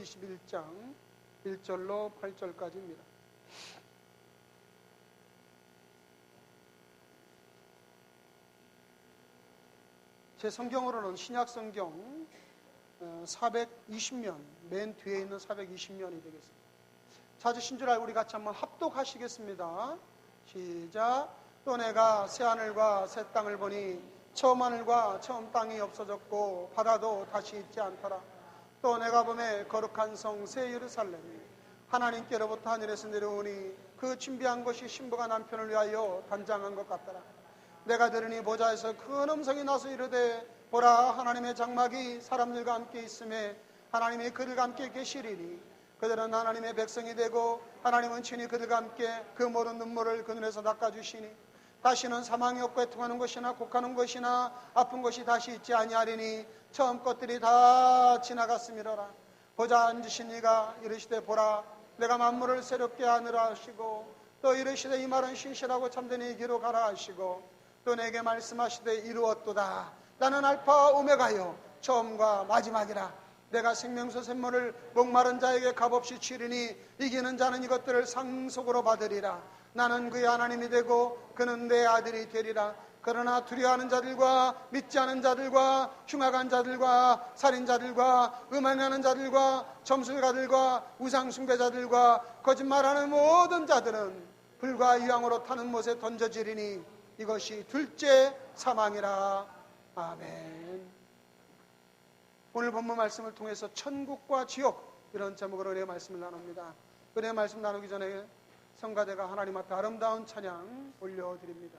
21장 1절로 8절까지입니다. 제 성경으로는 신약 성경 420면, 맨 뒤에 있는 420면이 되겠습니다. 찾으신 줄 알고 우리 같이 한번 합독하시겠습니다. 시작. 또 내가 새하늘과 새 땅을 보니 처음 하늘과 처음 땅이 없어졌고 바다도 다시 있지 않더라. 또 내가 보매 거룩한 성 새 예루살렘이 하나님께로부터 하늘에서 내려오니 그 준비한 것이 신부가 남편을 위하여 단장한 것 같더라. 내가 들으니 보좌에서 큰 음성이 나서 이르되 보라, 하나님의 장막이 사람들과 함께 있음에 하나님이 그들과 함께 계시리니 그들은 하나님의 백성이 되고 하나님은 친히 그들과 함께 그 모든 눈물을 그 눈에서 닦아주시니 다시는 사망이 없고 애통하는 것이나 곡하는 것이나 아픈 것이 다시 있지 아니하리니 처음 것들이 다 지나갔음이로라. 보좌 앉으신 이가 이르시되 보라, 내가 만물을 새롭게 하느라 하시고 또 이르시되 이 말은 신실하고 참된 얘기로 가라 하시고 또 내게 말씀하시되 이루었도다. 나는 알파 오메가요 처음과 마지막이라. 내가 생명수 샘물을 목마른 자에게 값없이 치리니 이기는 자는 이것들을 상속으로 받으리라. 나는 그의 하나님이 되고 그는 내 아들이 되리라. 그러나 두려워하는 자들과 믿지 않은 자들과 흉악한 자들과 살인자들과 음행하는 자들과 점술가들과 우상숭배자들과 거짓말하는 모든 자들은 불과 유황으로 타는 못에 던져지리니 이것이 둘째 사망이라. 아멘. 오늘 본문 말씀을 통해서 천국과 지옥, 이런 제목으로 은혜의 말씀을 나눕니다. 은혜의 말씀 나누기 전에 성가대가 하나님 앞에 아름다운 찬양 올려드립니다.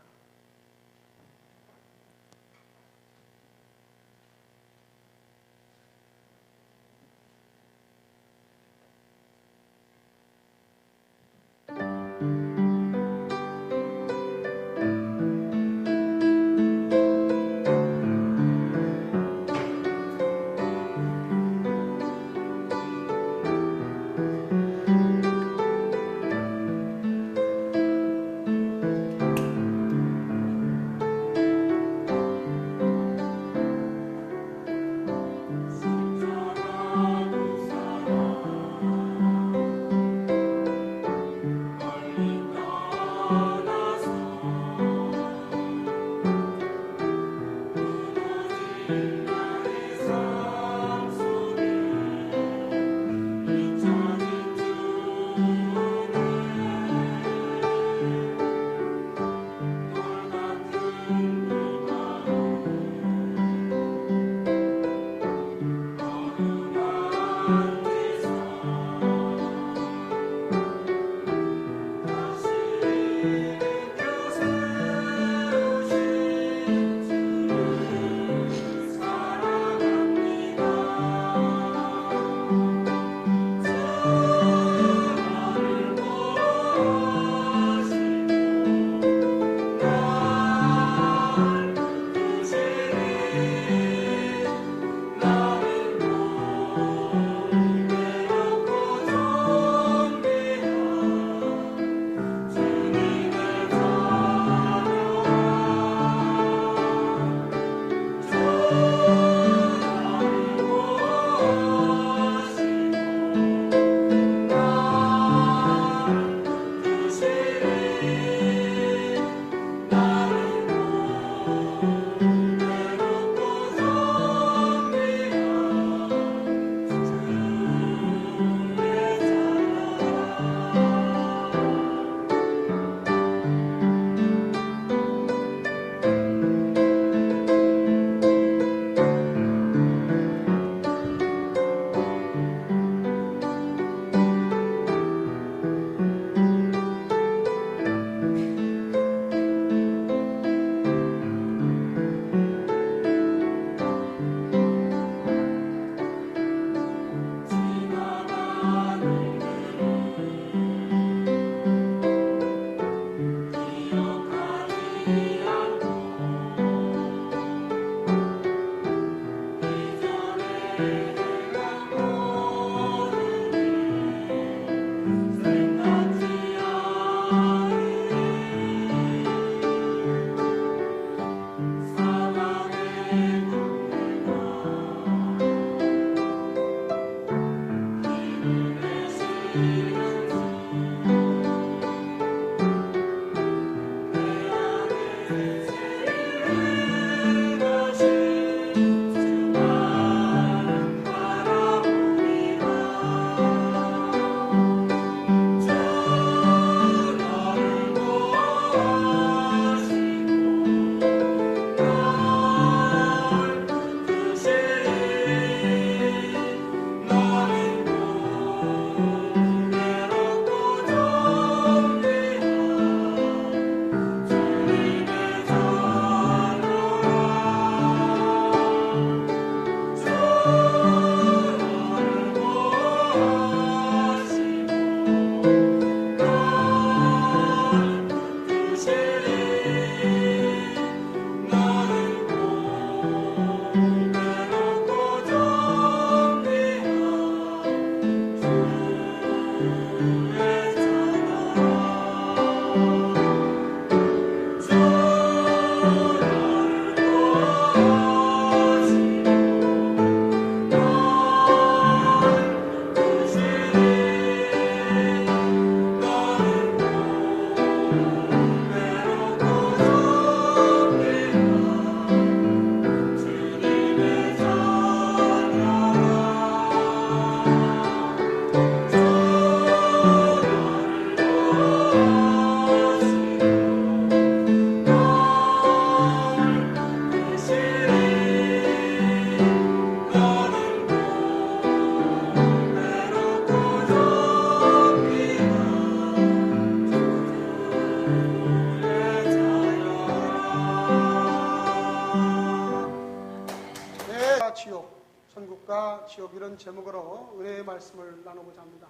지옥 이런 제목으로 은혜의 말씀을 나누고자 합니다.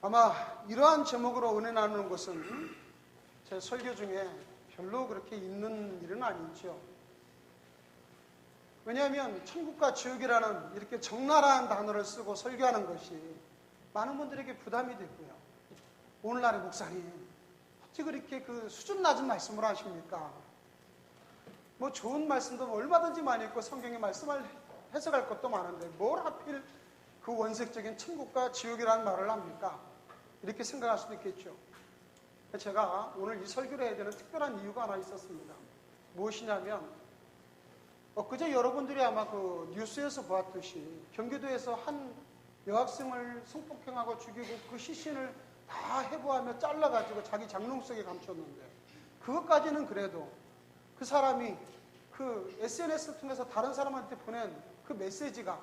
아마 이러한 제목으로 은혜 나누는 것은 제 설교 중에 별로 그렇게 있는 일은 아니죠. 왜냐하면 천국과 지옥이라는 이렇게 적나라한 단어를 쓰고 설교하는 것이 많은 분들에게 부담이 되고요. 오늘날의 목사님 어떻게 그렇게 그 수준 낮은 말씀을 하십니까? 뭐 좋은 말씀도 얼마든지 많이 있고 성경의 말씀을 해석할 것도 많은데 뭘 하필 그 원색적인 천국과 지옥이라는 말을 합니까? 이렇게 생각할 수도 있겠죠. 제가 오늘 이 설교를 해야 되는 특별한 이유가 하나 있었습니다. 무엇이냐면 엊그제 여러분들이 아마 그 뉴스에서 보았듯이 경기도에서 한 여학생을 성폭행하고 죽이고 그 시신을 다 해부하며 잘라가지고 자기 장롱 속에 감췄는데 그것까지는 그래도 그 사람이 그 SNS를 통해서 다른 사람한테 보낸 그 메시지가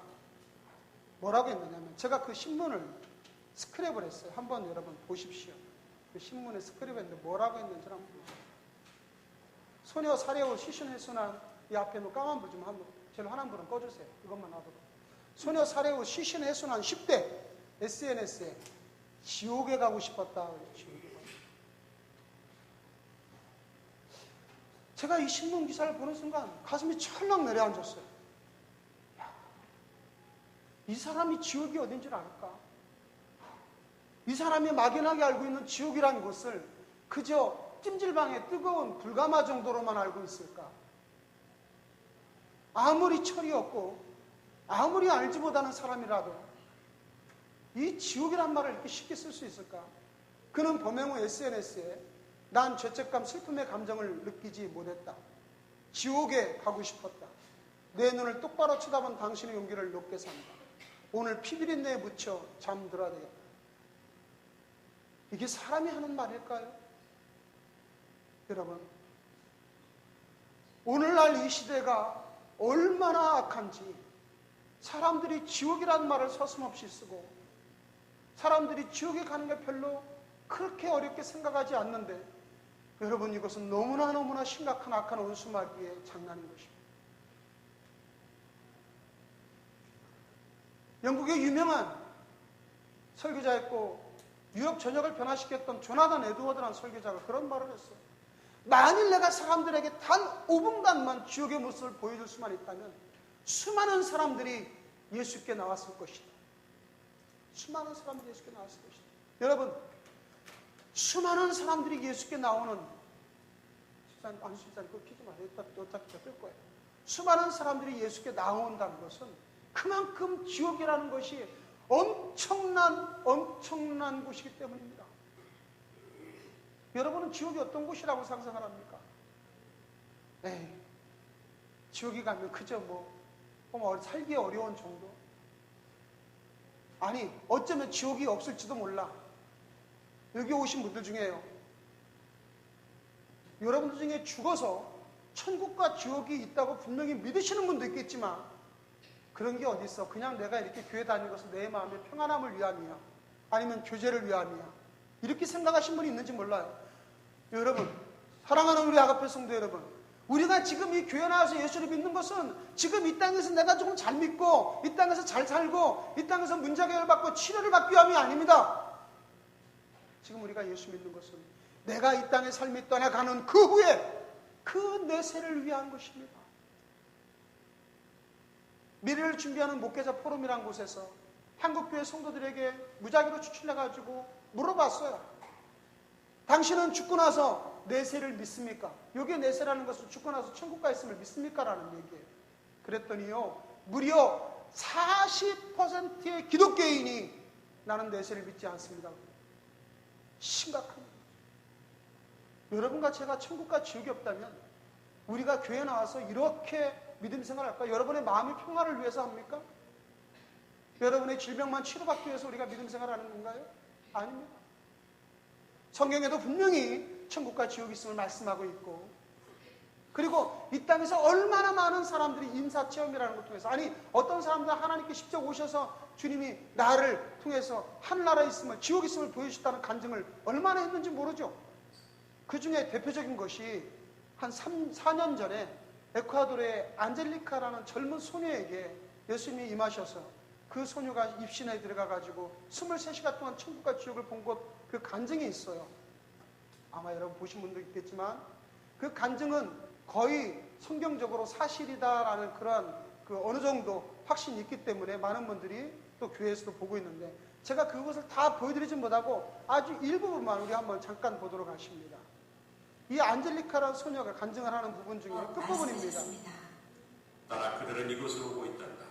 뭐라고 했느냐면 제가 그 신문을 스크랩을 했어요. 한번 여러분 보십시오. 그 신문에 스크랩을 했는데 뭐라고 했는지 한번 보세요. 소녀 살해 후 시신 훼손한 이 앞에 있는 까만 불 좀 한번 제일 환한 불은 꺼주세요. 이것만 놔두고. 소녀 살해 후 시신 훼손한 10대 SNS에 지옥에 가고 싶었다. 지옥에 가고. 제가 이 신문 기사를 보는 순간 가슴이 철렁 내려앉았어요. 이 사람이 지옥이 어딘 줄 알까? 이 사람이 막연하게 알고 있는 지옥이라는 것을 그저 찜질방의 뜨거운 불가마 정도로만 알고 있을까? 아무리 철이 없고 아무리 알지 못하는 사람이라도 이 지옥이란 말을 이렇게 쉽게 쓸 수 있을까? 그는 범행 후 SNS에 난 죄책감, 슬픔의 감정을 느끼지 못했다. 지옥에 가고 싶었다. 내 눈을 똑바로 쳐다본 당신의 용기를 높게 산다. 오늘 피비린내에 묻혀 잠들어야 되겠다. 이게 사람이 하는 말일까요? 여러분, 오늘날 이 시대가 얼마나 악한지 사람들이 지옥이라는 말을 서슴없이 쓰고 사람들이 지옥에 가는 게 별로 그렇게 어렵게 생각하지 않는데 여러분 이것은 너무나 심각한 악한 원수마귀의 장난인 것입니다. 영국의 유명한 설교자였고 유럽 전역을 변화시켰던 조나단 에드워드라는 설교자가 그런 말을 했어요. 만일 내가 사람들에게 단 5분간만 지옥의 모습을 보여줄 수만 있다면 수많은 사람들이 예수께 나왔을 것이다. 수많은 사람들이 예수께 나왔을 것이다. 여러분, 수많은 사람들이 예수께 나오는 안수집사님 그거 키지 마세요. 어차피 뜰 거예요. 수많은 사람들이 예수께 나온다는 것은 그만큼 지옥이라는 것이 엄청난 곳이기 때문입니다. 여러분은 지옥이 어떤 곳이라고 상상을 합니까? 에이, 지옥에 가면 그저 살기 어려운 정도? 아니, 어쩌면 지옥이 없을지도 몰라. 여기 오신 분들 중에요. 여러분들 중에 죽어서 천국과 지옥이 있다고 분명히 믿으시는 분도 있겠지만 그런 게 어디 있어? 그냥 내가 이렇게 교회 다니고서 내 마음의 평안함을 위함이야. 아니면 교제를 위함이야. 이렇게 생각하신 분이 있는지 몰라요. 여러분, 사랑하는 우리 아가페 성도 여러분, 우리가 지금 이 교회 나와서 예수를 믿는 것은 지금 이 땅에서 내가 조금 잘 믿고 이 땅에서 잘 살고 이 땅에서 문제해결 받고 치료를 받기 위함이 아닙니다. 지금 우리가 예수 믿는 것은 내가 이 땅의 삶이 떠나가는 그 후에 그 내세를 위한 것입니다. 미래를 준비하는 목회자 포럼이라는 곳에서 한국교회 성도들에게 무작위로 추출해가지고 물어봤어요. 당신은 죽고 나서 내세를 믿습니까? 여기에 내세라는 것은 죽고 나서 천국 가 있음을 믿습니까? 라는 얘기예요. 그랬더니요, 무려 40%의 기독교인이 나는 내세를 믿지 않습니다. 심각합니다. 여러분과 제가 천국과 지옥이 없다면 우리가 교회에 나와서 이렇게 믿음 생활을 할까? 여러분의 마음의 평화를 위해서 합니까? 여러분의 질병만 치료받기 위해서 우리가 믿음 생활을 하는 건가요? 아닙니다. 성경에도 분명히 천국과 지옥이 있음을 말씀하고 있고 그리고 이 땅에서 얼마나 많은 사람들이 임사체험이라는 것을 통해서 아니 어떤 사람들은 하나님께 직접 오셔서 주님이 나를 통해서 하늘나라에 있음을 지옥에 있음을 보여주셨다는 간증을 얼마나 했는지 모르죠. 그 중에 대표적인 것이 한 4년 전에 에콰도르의 안젤리카라는 젊은 소녀에게 예수님이 임하셔서 그 소녀가 입신에 들어가가지고 23시간 동안 천국과 지옥을 본 곳, 그 간증이 있어요. 아마 여러분 보신 분도 있겠지만 그 간증은 거의 성경적으로 사실이다라는 그런 그 어느 정도 확신이 있기 때문에 많은 분들이 또 교회에서도 보고 있는데, 제가 그것을 다 보여드리지 못하고 아주 일부분만 우리 한번 잠깐 보도록 하십니다. 이 안젤리카라는 소녀가 간증을 하는 부분 중에 끝부분입니다. 따라 그들은 이곳으로 오고 있단다.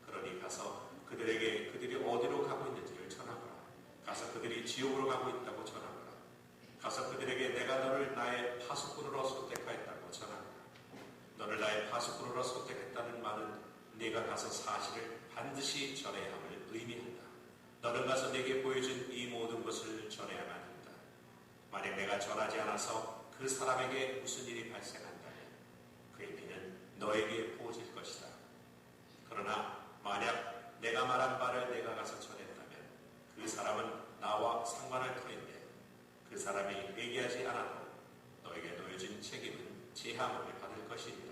그러니 가서 그들에게 그들이 어디로 가고 있는지를 전하거라. 가서 그들이 지옥으로 가고 있다고 전하거라. 가서 그들에게 내가 너를 나의 파수꾼으로 선택하였다고 전하거라. 너를 나의 파수꾼으로 선택했다는 말은 네가 가서 사실을 반드시 전해야 함을 의미한다. 너는 가서 내게 보여준 이 모든 것을 전해야만 한다. 만약 내가 전하지 않아서 그 사람에게 무슨 일이 발생한다면 그의 피는 너에게 부어질 것이다. 그러나 만약 내가 말한 바를 내가 가서 전했다면 그 사람은 나와 상관할 터인데 그 사람이 회개하지 않아도 너에게 놓여진 책임은 재함을 받을 것이니라.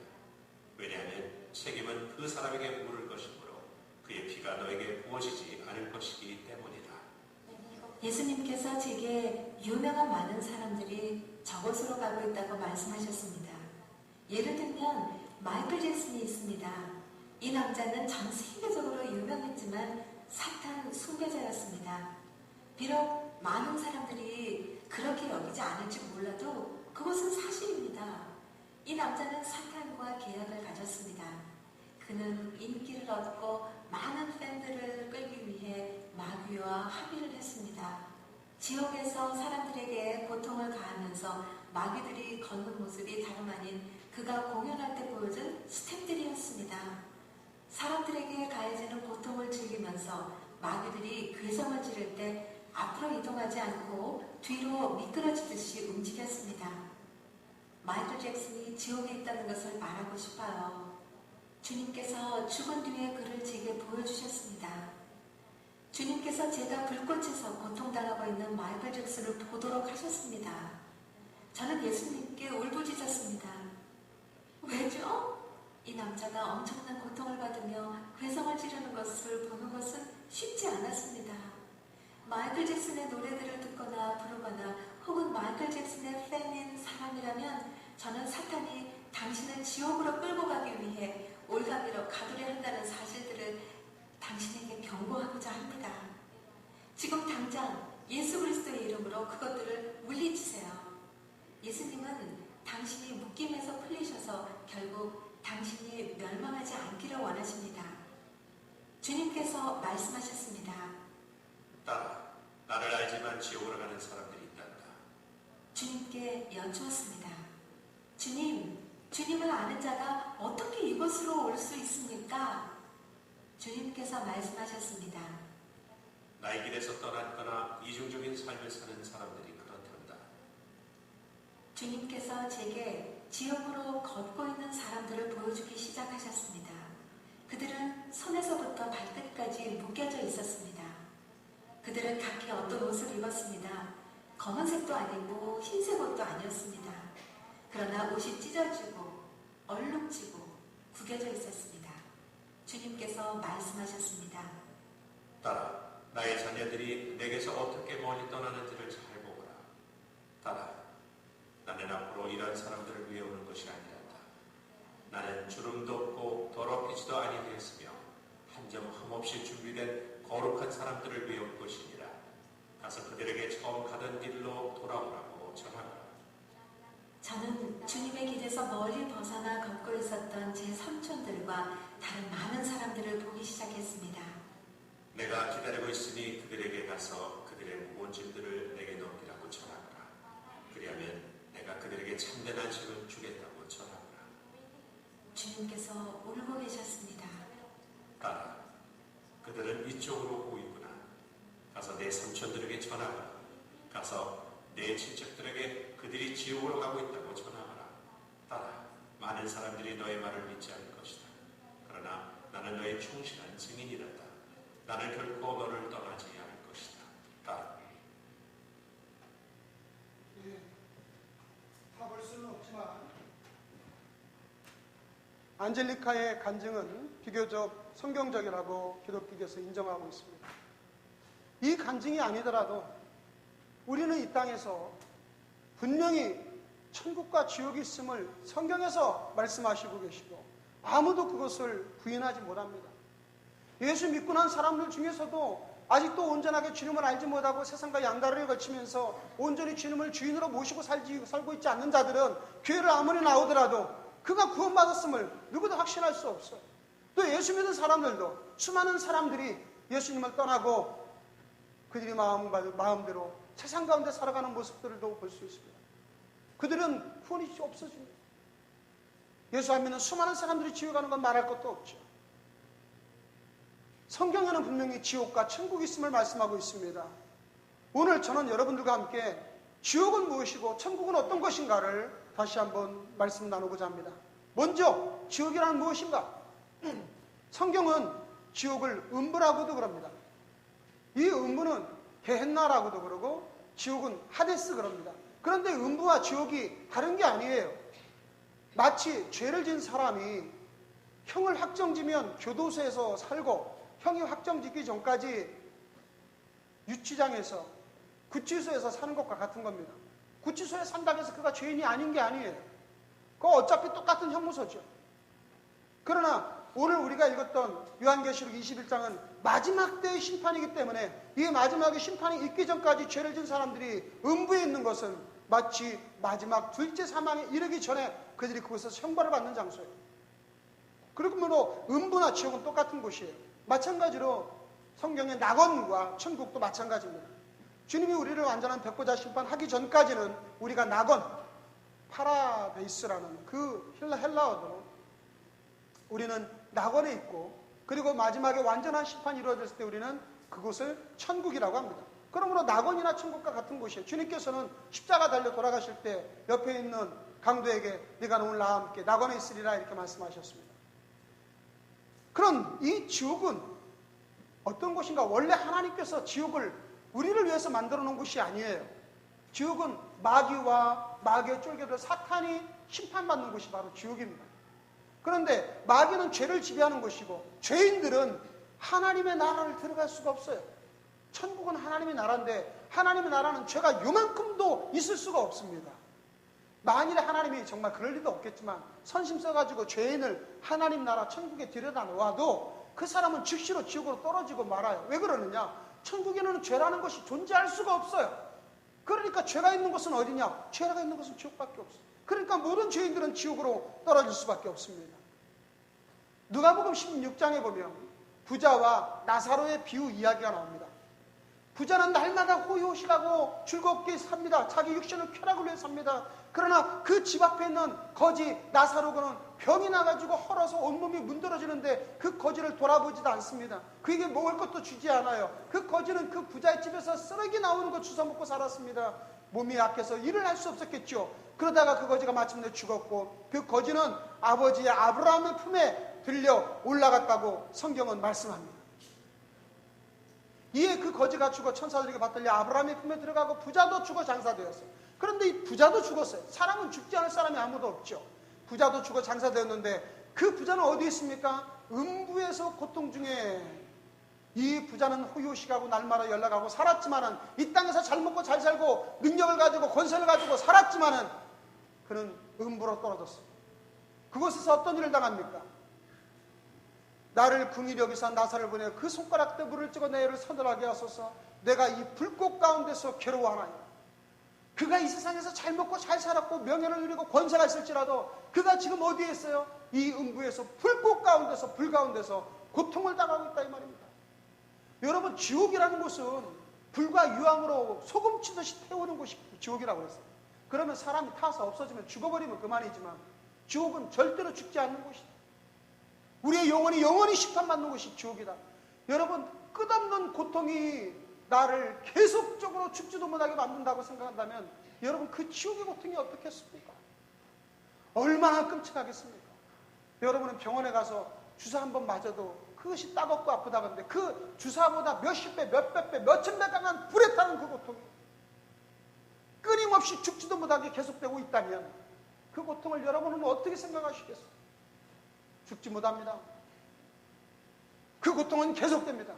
왜냐하면 책임은 그 사람에게 물을 것이므로 그의 피가 너에게 부어지지 않을 것이기 때문이다. 예수님께서 제게 유명한 많은 사람들이 저곳으로 가고 있다고 말씀하셨습니다. 예를 들면 마이클 잭슨이 있습니다. 이 남자는 전 세계적으로 유명했지만 사탄 숭배자였습니다. 비록 많은 사람들이 그렇게 여기지 않을지 몰라도 그것은 사실입니다. 이 남자는 사탄과 계약을 가졌습니다. 그는 인기를 얻고 많은 팬들을 끌기 위해 마귀와 합의를 했습니다. 지옥에서 사람들에게 고통을 가하면서 마귀들이 걷는 모습이 다름 아닌 그가 공연할 때 보여준 스텝들이었습니다. 사람들에게 가해지는 고통을 즐기면서 마귀들이 괴성을 지를 때 앞으로 이동하지 않고 뒤로 미끄러지듯이 움직였습니다. 마이클 잭슨이 지옥에 있다는 것을 말하고 싶어요. 주님께서 죽은 뒤에 그를 제게 보여주셨습니다. 주님께서 제가 불꽃에서 고통당하고 있는 마이클 잭슨을 보도록 하셨습니다. 저는 예수님께 울부짖었습니다. 왜죠? 이 남자가 엄청난 고통을 받으며 괴성을 지르는 것을 보는 것은 쉽지 않았습니다. 마이클 잭슨의 노래들을 듣거나 부르거나 혹은 마이클 잭슨의 팬인 사람이라면 저는 사탄이 당신을 지옥으로 끌고 가기 위해 올가미로 가두려 한다는 사실들을 당신에게 경고하고자 합니다. 지금 당장 예수 그리스도의 이름으로 그것들을 물리치세요. 예수님은 당신이 묶임에서 풀리셔서 결국 당신이 멸망하지 않기를 원하십니다. 주님께서 말씀하셨습니다. 따라 나를 알지만 지옥으로 가는 사람들이 있단다. 주님께 여쭈었습니다. 주님을 아는 자가 어떻게 이곳으로 올 수 있습니까? 주님께서 말씀하셨습니다. 나의 길에서 떠났거나 이중적인 삶을 사는 사람들이 그렇단다. 주님께서 제게 지옥으로 걷고 있는 사람들을 보여주기 시작하셨습니다. 그들은 손에서부터 발끝까지 묶여져 있었습니다. 그들은 각기 어떤 옷을 입었습니다. 검은색도 아니고 흰색 옷도 아니었습니다. 그러나 옷이 찢어지고 얼룩지고 구겨져 있었습니다. 주님께서 말씀하셨습니다. 따라 나의 자녀들이 내게서 어떻게 멀리 떠나는지를 잘 보거라. 따라 나는 앞으로 이런 사람들을 위해 오는 것이 아니란다. 나는 주름도 없고 더럽히지도 아니하였으며 한 점 흠없이 준비된 거룩한 사람들을 위해 올 것이니라. 가서 그들에게 처음 가던 길로 돌아오라고 전하거라. 저는 주님의 길에서 멀리 벗어나 걷고 있었던 제 삼촌들과 다른 많은 사람들을 보기 시작했습니다. 내가 기다리고 있으니 그들에게 가서 그들의 무거운 짐들을 내게 넘기라고 전하거라. 그리하면 내가 그들에게 참된 안식을 주겠다고 전하거라. 주님께서 울고 계셨습니다. 따라 그들은 이쪽으로 오고 있구나. 가서 내 삼촌들에게 전하거라. 가서 내 친척들에게 그들이 지옥으로 가고 있다고 전하거라. 따라 많은 사람들이 너의 말을 믿지 않을 것이다. 그러나 나는 너의 충실한 증인이란다. 나는 결코 너를 떠나지 않을 것이다. 따라. 다 볼 수는 없지만 안젤리카의 간증은 비교적 성경적이라고 기독교에서 인정하고 있습니다. 이 간증이 아니더라도 우리는 이 땅에서 분명히 천국과 지옥이 있음을 성경에서 말씀하시고 계시고 아무도 그것을 부인하지 못합니다. 예수 믿고 난 사람들 중에서도 아직도 온전하게 주님을 알지 못하고 세상과 양다리를 거치면서 온전히 주님을 주인으로 모시고 살고 있지 않는 자들은 교회를 아무리 나오더라도 그가 구원받았음을 누구도 확신할 수 없어요. 또 예수 믿은 사람들도 수많은 사람들이 예수님을 떠나고 그들이 마음대로 세상 가운데 살아가는 모습들도 볼 수 있습니다. 그들은 구원이 없어집니다. 예수 안 믿는 수많은 사람들이 지옥 가는 건 말할 것도 없죠. 성경에는 분명히 지옥과 천국이 있음을 말씀하고 있습니다. 오늘 저는 여러분들과 함께 지옥은 무엇이고 천국은 어떤 것인가를 다시 한번 말씀 나누고자 합니다. 먼저 지옥이란 무엇인가? 성경은 지옥을 음부라고도 그럽니다. 이 음부는 게헨나라고도 그러고 지옥은 하데스 그럽니다. 그런데 음부와 지옥이 다른 게 아니에요. 마치 죄를 지은 사람이 형을 확정지면 교도소에서 살고 형이 확정짓기 전까지 유치장에서 구치소에서 사는 것과 같은 겁니다. 구치소에 산다고 해서 그가 죄인이 아닌 게 아니에요. 그거 어차피 똑같은 형무소죠. 그러나 오늘 우리가 읽었던 요한계시록 21장은 마지막 때의 심판이기 때문에 이 마지막의 심판이 있기 전까지 죄를 지은 사람들이 음부에 있는 것은 마치 마지막 둘째 사망에 이르기 전에 그들이 그곳에서 형벌을 받는 장소예요. 그러므로 음부나 지옥은 똑같은 곳이에요. 마찬가지로 성경의 낙원과 천국도 마찬가지입니다. 주님이 우리를 완전한 백보자 심판하기 전까지는 우리가 낙원, 파라데이스라는 그 헬라어로 우리는 낙원에 있고 그리고 마지막에 완전한 심판이 이루어졌을 때 우리는 그곳을 천국이라고 합니다. 그러므로 낙원이나 천국과 같은 곳이에요. 주님께서는 십자가 달려 돌아가실 때 옆에 있는 강도에게 네가 오늘 나와 함께 낙원에 있으리라 이렇게 말씀하셨습니다. 그럼 이 지옥은 어떤 곳인가? 원래 하나님께서 지옥을 우리를 위해서 만들어 놓은 곳이 아니에요. 지옥은 마귀와 마귀의 쫄개들 사탄이 심판받는 곳이 바로 지옥입니다. 그런데 마귀는 죄를 지배하는 곳이고 죄인들은 하나님의 나라를 들어갈 수가 없어요. 천국은 하나님의 나라인데 하나님의 나라는 죄가 요만큼도 있을 수가 없습니다. 만일에 하나님이 정말 그럴 리도 없겠지만 선심 써가지고 죄인을 하나님 나라 천국에 들여다 놓아도 그 사람은 즉시로 지옥으로 떨어지고 말아요. 왜 그러느냐? 천국에는 죄라는 것이 존재할 수가 없어요. 그러니까 죄가 있는 곳은 어디냐? 죄가 있는 곳은 지옥밖에 없어요. 그러니까 모든 죄인들은 지옥으로 떨어질 수밖에 없습니다. 누가복음 16장에 보면 부자와 나사로의 비유 이야기가 나옵니다. 부자는 날마다 호의호식하고 즐겁게 삽니다. 자기 육신을 쾌락을 위해 삽니다. 그러나 그 집 앞에 있는 거지 나사로는 병이 나가지고 헐어서 온몸이 문드러지는데 그 거지를 돌아보지도 않습니다. 그에게 먹을 것도 주지 않아요. 그 거지는 그 부자의 집에서 쓰레기 나오는 거 주워 먹고 살았습니다. 몸이 약해서 일을 할 수 없었겠죠. 그러다가 그 거지가 마침내 죽었고 그 거지는 아버지 아브라함의 품에 들려 올라갔다고 성경은 말씀합니다. 이에 그 거지가 죽어 천사들에게 받들려 아브라함의 품에 들어가고 부자도 죽어 장사되었어요. 그런데 이 부자도 죽었어요. 사람은 죽지 않을 사람이 아무도 없죠. 부자도 죽어 장사되었는데 그 부자는 어디 있습니까? 음부에서 고통 중에 이 부자는 호요식하고 날마다 연락하고 살았지만은 이 땅에서 잘 먹고 잘 살고 능력을 가지고 권세를 가지고 살았지만은 그는 음부로 떨어졌어요. 그곳에서 어떤 일을 당합니까? 나를 긍휼히 여기사 나사를 보내 그 손가락 때 물을 찍어 내 애를 서늘하게 하소서. 내가 이 불꽃 가운데서 괴로워하나니 그가 이 세상에서 잘 먹고 잘 살았고 명예를 누리고 권세가 있을지라도 그가 지금 어디에 있어요? 이 음부에서 불꽃 가운데서 불 가운데서 고통을 당하고 있다 이 말입니다. 여러분 지옥이라는 곳은 불과 유황으로 소금 치듯이 태우는 곳이 지옥이라고 했어요. 그러면 사람이 타서 없어지면 죽어버리면 그만이지만 지옥은 절대로 죽지 않는 곳이다. 우리의 영원히 심판받는 곳이 지옥이다. 여러분 끝없는 고통이 나를 계속적으로 죽지도 못하게 만든다고 생각한다면 여러분 그 지옥의 고통이 어떻겠습니까? 얼마나 끔찍하겠습니까? 여러분은 병원에 가서 주사 한 번 맞아도 그것이 따갑고 아프다던데 그 주사보다 몇십 배, 몇백 배, 몇천 배 강한 불에 타는 그 고통이 끊임없이 죽지도 못하게 계속되고 있다면 그 고통을 여러분은 어떻게 생각하시겠어요? 죽지 못합니다. 그 고통은 계속됩니다.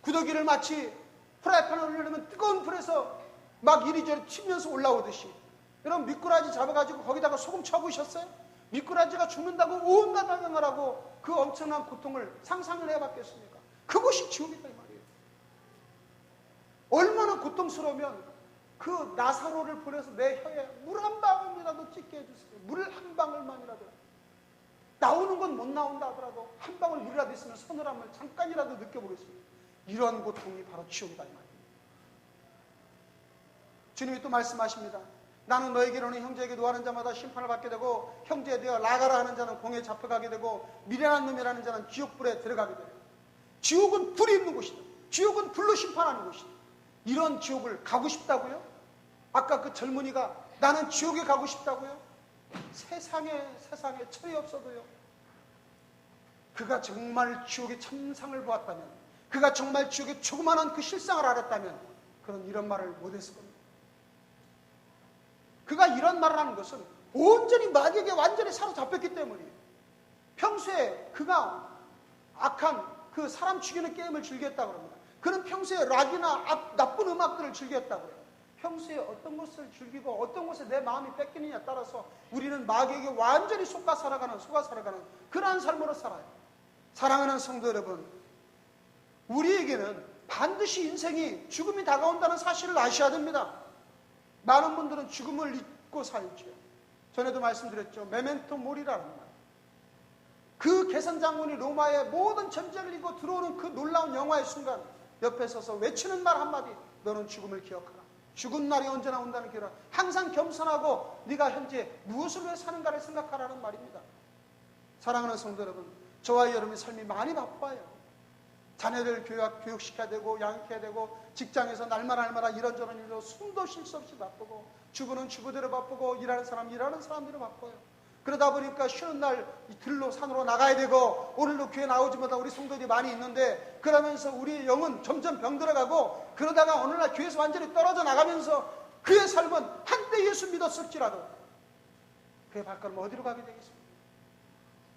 구더기를 마치 프라이팬에 올리려면 뜨거운 불에서 막 이리저리 튀면서 올라오듯이, 여러분 미꾸라지 잡아가지고 거기다가 소금 쳐보셨어요? 미꾸라지가 죽는다고 온갖 방향을 하고 그 엄청난 고통을 상상을 해봤겠습니까? 그것이 지옥이다 이 말이에요. 얼마나 고통스러우면 그 나사로를 보내서 내 혀에 물 한 방울이라도 찍게 해주세요. 물 한 방울만이라도. 나오는 건 못 나온다 하더라도 한 방울 물이라도 있으면 서늘함을 잠깐이라도 느껴보겠습니다. 이러한 고통이 바로 지옥이다 이 말이에요. 주님이 또 말씀하십니다. 나는 너에게로는 형제에게 노하는 자마다 심판을 받게 되고 형제에 되어 나가라 하는 자는 공에 잡혀가게 되고 미련한 놈이라는 자는 지옥불에 들어가게 되고, 지옥은 불이 있는 곳이다. 지옥은 불로 심판하는 곳이다. 이런 지옥을 가고 싶다고요? 아까 그 젊은이가 나는 지옥에 가고 싶다고요? 세상에 철이 없어도요, 그가 정말 지옥의 참상을 보았다면, 그가 정말 지옥의 조그마한 그 실상을 알았다면 그는 이런 말을 못했을 겁니다. 그가 이런 말을 하는 것은 온전히 마귀에게 완전히 사로잡혔기 때문이에요. 평소에 그가 악한 그 사람 죽이는 게임을 즐겼다고 합니다. 그는 평소에 락이나 나쁜 음악들을 즐겼다고 해요. 평소에 어떤 것을 즐기고 어떤 것에 내 마음이 뺏기느냐에 따라서 우리는 마귀에게 완전히 속아 살아가는 그러한 삶으로 살아요. 사랑하는 성도 여러분, 우리에게는 반드시 인생이 죽음이 다가온다는 사실을 아셔야 됩니다. 많은 분들은 죽음을 잊고 살지요. 전에도 말씀드렸죠. 메멘토 모리라는 말. 그 개선장군이 로마의 모든 전쟁을 이기고 들어오는 그 놀라운 영화의 순간 옆에 서서 외치는 말 한마디, 너는 죽음을 기억하라. 죽은 날이 언제나 온다는 기억을 하라. 항상 겸손하고 네가 현재 무엇을 위해 사는가를 생각하라는 말입니다. 사랑하는 성도 여러분, 저와 여러분의 삶이 많이 바빠요. 자녀들 교육시켜야 되고 양육해야 되고, 직장에서 날마다 이런저런 일로 숨도 쉴 수 없이 바쁘고, 주부는 주부대로 바쁘고, 일하는 사람대로 바빠요. 그러다 보니까 쉬는 날 들로 산으로 나가야 되고, 오늘도 교회 나오지 못한 우리 성도들이 많이 있는데, 그러면서 우리의 영은 점점 병들어가고, 그러다가 어느 날 교회에서 완전히 떨어져 나가면서 그의 삶은 한때 예수 믿었을지라도 그의 발걸음 어디로 가게 되겠습니까?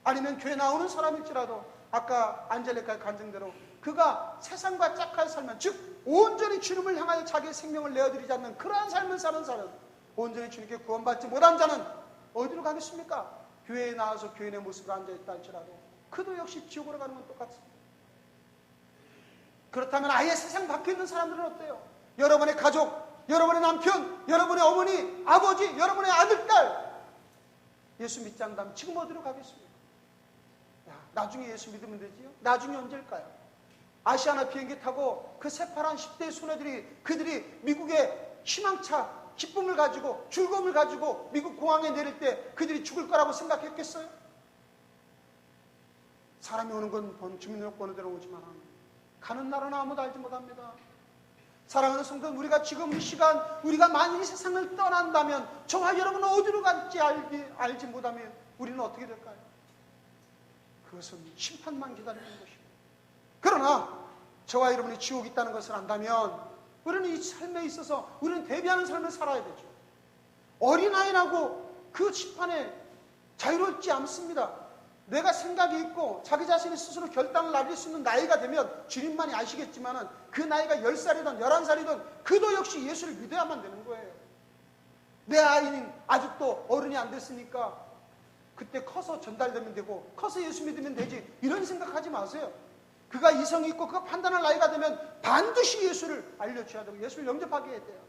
아니면 교회 나오는 사람일지라도 아까 안젤리카의 간증대로 그가 세상과 짝하여 살면, 즉 온전히 주님을 향하여 자기의 생명을 내어드리지 않는 그러한 삶을 사는 사람, 온전히 주님께 구원받지 못한 자는 어디로 가겠습니까? 교회에 나와서 교인의 모습으로 앉아있다 할지라도 그도 역시 지옥으로 가는 건 똑같습니다. 그렇다면 아예 세상 밖에 있는 사람들은 어때요? 여러분의 가족, 여러분의 남편, 여러분의 어머니, 아버지, 여러분의 아들, 딸, 예수 믿지 않다면 지금 어디로 가겠습니까? 나중에 예수 믿으면 되지요? 나중에 언제일까요? 아시아나 비행기 타고 그 새파란 10대 소녀들이, 그들이 미국의 희망차, 기쁨을 가지고, 즐거움을 가지고 미국 공항에 내릴 때 그들이 죽을 거라고 생각했겠어요? 사람이 오는 건 주민등록번호 대로 오지만 가는 나라는 아무도 알지 못합니다. 사랑하는 성도, 우리가 지금 이 시간 우리가 만일 이 세상을 떠난다면 저와 여러분은 어디로 갈지 알지 못하면 우리는 어떻게 될까요? 그것은 심판만 기다리는 것입니다. 그러나 저와 여러분이 지옥이 있다는 것을 안다면 우리는 이 삶에 있어서 우리는 대비하는 삶을 살아야 되죠. 어린아이라고 그 심판에 자유롭지 않습니다. 내가 생각이 있고 자기 자신이 스스로 결단을 내릴 수 있는 나이가 되면 주님만이 아시겠지만 그 나이가 10살이든 11살이든 그도 역시 예수를 믿어야만 되는 거예요. 내 아이는 아직도 어른이 안 됐으니까 그때 커서 전달되면 되고 커서 예수 믿으면 되지, 이런 생각하지 마세요. 그가 이성이 있고 그가 판단할 나이가 되면 반드시 예수를 알려줘야 되고 예수를 영접하게 해야 돼요.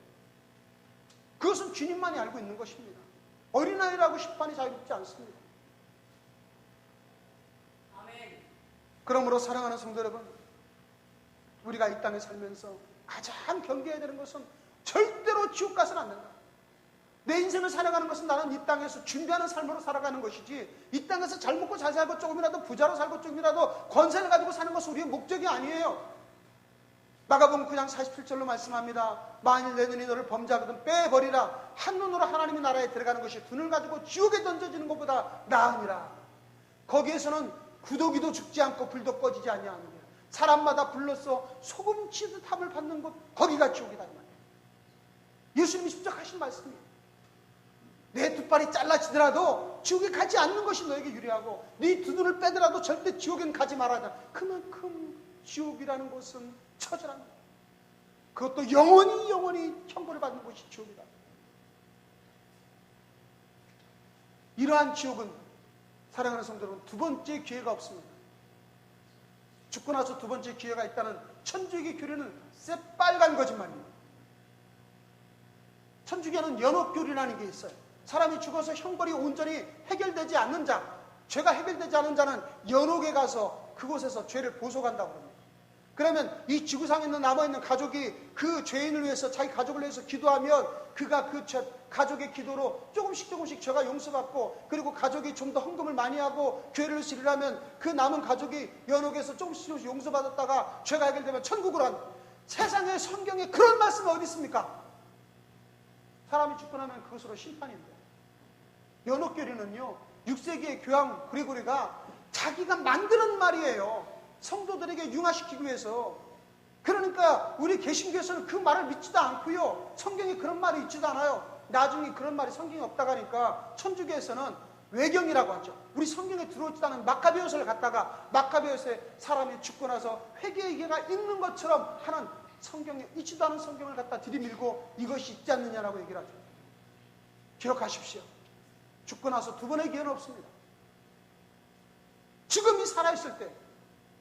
그것은 주님만이 알고 있는 것입니다. 어린아이라고 심판이 자유롭지 않습니다. 그러므로 사랑하는 성도 여러분, 우리가 이 땅에 살면서 가장 경계해야 되는 것은 절대로 지옥 가서는 안 된다. 내 인생을 살아가는 것은 나는 이 땅에서 준비하는 삶으로 살아가는 것이지, 이 땅에서 잘 먹고 잘 살고 조금이라도 부자로 살고 조금이라도 권세를 가지고 사는 것은 우리의 목적이 아니에요. 마가복음 9장 47절로 말씀합니다. 만일 내 눈이 너를 범죄하거든 빼버리라. 한눈으로 하나님의 나라에 들어가는 것이 두 눈을 가지고 지옥에 던져지는 것보다 나으니라. 거기에서는 구더기도 죽지 않고 불도 꺼지지 아니하느니라. 사람마다 불로써 소금 치듯 함을 받는 곳, 거기가 지옥이다 이 말이에요. 예수님이 직접 하신 말씀이에요. 내 두 발이 잘라지더라도 지옥에 가지 않는 것이 너에게 유리하고 네 두 눈을 빼더라도 절대 지옥엔 가지 말아야 돼. 그만큼 지옥이라는 것은 처절한 거야. 그것도 영원히 형벌을 받는 것이 지옥이다. 이러한 지옥은 사랑하는 성도 여러분, 두 번째 기회가 없습니다. 죽고 나서 두 번째 기회가 있다는 천주교의 교리는 새빨간 거짓말입니다. 천주교는 연옥교리라는 게 있어요. 사람이 죽어서 형벌이 온전히 해결되지 않는 자, 죄가 해결되지 않은 자는 연옥에 가서 그곳에서 죄를 보속한다고 합니다. 그러면 이 지구상에 있는 남아있는 가족이 그 죄인을 위해서 자기 가족을 위해서 기도하면 그가 그 가족의 기도로 조금씩 죄가 용서받고 그리고 가족이 좀 더 헌금을 많이 하고 교회를 지르려면 그 남은 가족이 연옥에서 조금씩 용서받았다가 죄가 해결되면 천국으로 한다. 세상에 성경에 그런 말씀이 어디 있습니까? 사람이 죽고 나면 그것으로 심판인데. 연옥교리는요 6세기의 교황 그리고리가 자기가 만드는 말이에요. 성도들에게 융화시키기 위해서. 그러니까 우리 개신교에서는 그 말을 믿지도 않고요. 성경에 그런 말이 있지도 않아요. 나중에 그런 말이 성경에 없다고 하니까 천주교에서는 외경이라고 하죠. 우리 성경에 들어오지도 않은 마카베오서를 갖다가 마카베오서에 사람이 죽고 나서 회개의 기회가 있는 것처럼 하는 성경에 있지도 않은 성경을 갖다 들이밀고 이것이 있지 않느냐라고 얘기를 하죠. 기억하십시오. 죽고 나서 두 번의 기회는 없습니다. 지금이 살아있을 때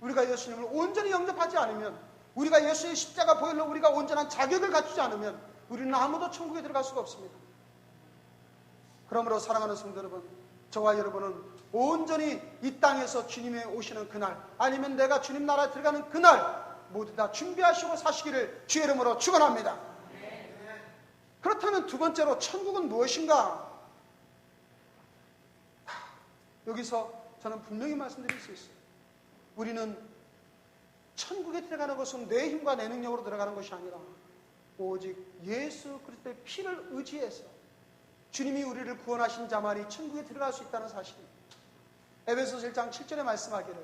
우리가 예수님을 온전히 영접하지 않으면, 우리가 예수의 십자가 보혈로 우리가 온전한 자격을 갖추지 않으면 우리는 아무도 천국에 들어갈 수가 없습니다. 그러므로 사랑하는 성도 여러분, 저와 여러분은 온전히 이 땅에서 주님이 오시는 그날, 아니면 내가 주님 나라에 들어가는 그날 모두 다 준비하시고 사시기를 주의 이름으로 축원합니다. 그렇다면 두 번째로 천국은 무엇인가? 여기서 저는 분명히 말씀드릴 수 있어요. 우리는 천국에 들어가는 것은 내 힘과 내 능력으로 들어가는 것이 아니라 오직 예수 그리스도의 피를 의지해서 주님이 우리를 구원하신 자만이 천국에 들어갈 수 있다는 사실입니다. 에베소서 1장 7절에 말씀하기를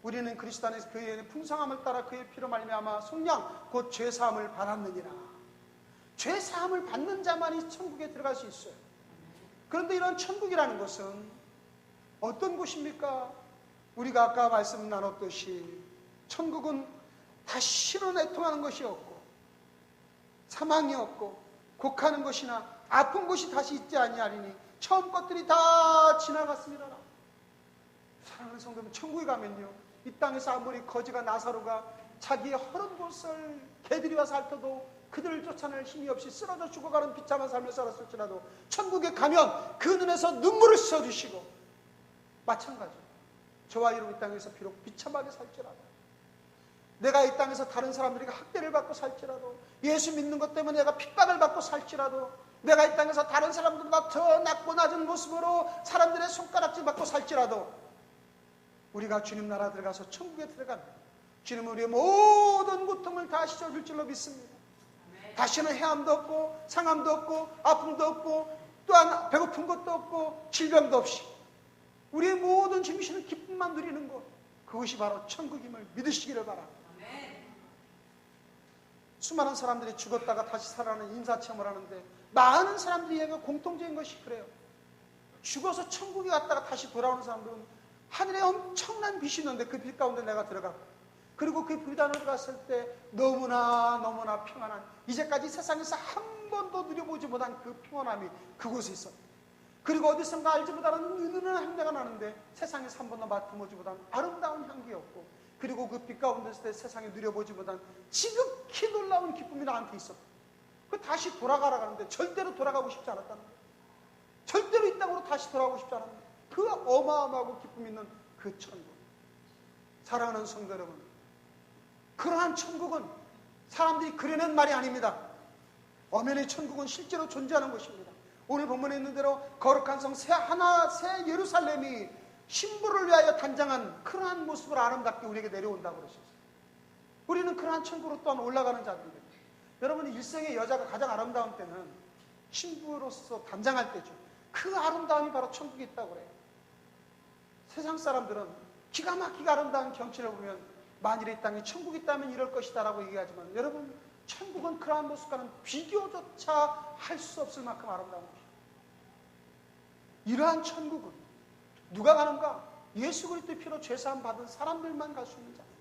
우리는 그리스도 안에서 그의 풍성함을 따라 그의 피로 말미암아 속량 곧 죄사함을 받았느니라. 죄사함을 받는 자만이 천국에 들어갈 수 있어요. 그런데 이런 천국이라는 것은 어떤 곳입니까? 우리가 아까 말씀 나눴듯이 천국은 다시는 애통하는 것이 없고 사망이 없고 곡하는 것이나 아픈 것이 다시 있지 아니하리니 처음 것들이 다 지나갔습니다. 사랑하는 성도는 천국에 가면요, 이 땅에서 아무리 거지가 나사로가 자기의 허른 곳을 개들이 와서 핥아도 그들을 쫓아낼 힘이 없이 쓰러져 죽어가는 비참한 삶을 살았을지라도 천국에 가면 그 눈에서 눈물을 씻어주시고, 마찬가지로 저와 여러분 이 땅에서 비록 비참하게 살지라도, 내가 이 땅에서 다른 사람들에게 학대를 받고 살지라도, 예수 믿는 것 때문에 내가 핍박을 받고 살지라도, 내가 이 땅에서 다른 사람들보다 더 낮고 낮은 모습으로 사람들의 손가락질 받고 살지라도 우리가 주님 나라 들어가서 천국에 들어가면 주님은 우리의 모든 고통을 다 씻어줄 줄로 믿습니다. 다시는 해함도 없고 상함도 없고 아픔도 없고 또한 배고픈 것도 없고 질병도 없이 우리의 모든 짐이시는 기쁨만 누리는 것, 그것이 바로 천국임을 믿으시기를 바랍니다. 수많은 사람들이 죽었다가 다시 살아나는 인사체험을 하는데 많은 사람들이 얘가 공통적인 것이 그래요. 죽어서 천국에 갔다가 다시 돌아오는 사람들은 하늘에 엄청난 빛이 있는데 그 빛 가운데 내가 들어갔고, 그리고 그 빛 안으로 갔을 때 너무나 평안한, 이제까지 세상에서 한 번도 누려보지 못한 그 평안함이 그곳에 있었다. 그리고 어디선가 알지 못하는 은은한 향내가 나는데 세상에서 한 번도 맡아보지 못한 아름다운 향기였고, 그리고 그 빛 가운데 있을 때 세상에 누려보지 못한 지극히 놀라운 기쁨이 나한테 있었다. 그 다시 돌아가라 하는데 절대로 돌아가고 싶지 않았다는 거예요. 절대로 이 땅으로 다시 돌아가고 싶지 않았는데 그 어마어마하고 기쁨 있는 그 천국. 사랑하는 성도 여러분, 그러한 천국은 사람들이 그려낸 말이 아닙니다. 엄연히 천국은 실제로 존재하는 것입니다. 오늘 본문에 있는 대로 거룩한 성 새 예루살렘이 신부를 위하여 단장한 그러한 모습을 아름답게 우리에게 내려온다고 그러셨어요. 우리는 그러한 천국으로 또한 올라가는 자들입니다. 여러분, 일생의 여자가 가장 아름다운 때는 신부로서 단장할 때죠. 그 아름다움이 바로 천국에 있다고 그래요. 세상 사람들은 기가 막히게 아름다운 경치를 보면 만일에 이 땅에 천국이 있다면 이럴 것이다 라고 얘기하지만, 여러분, 천국은 그러한 모습과는 비교조차 할 수 없을 만큼 아름다운 것입니다. 이러한 천국은 누가 가는가? 예수 그리스도의 피로 죄사함 받은 사람들만 갈 수 있는 자리예요.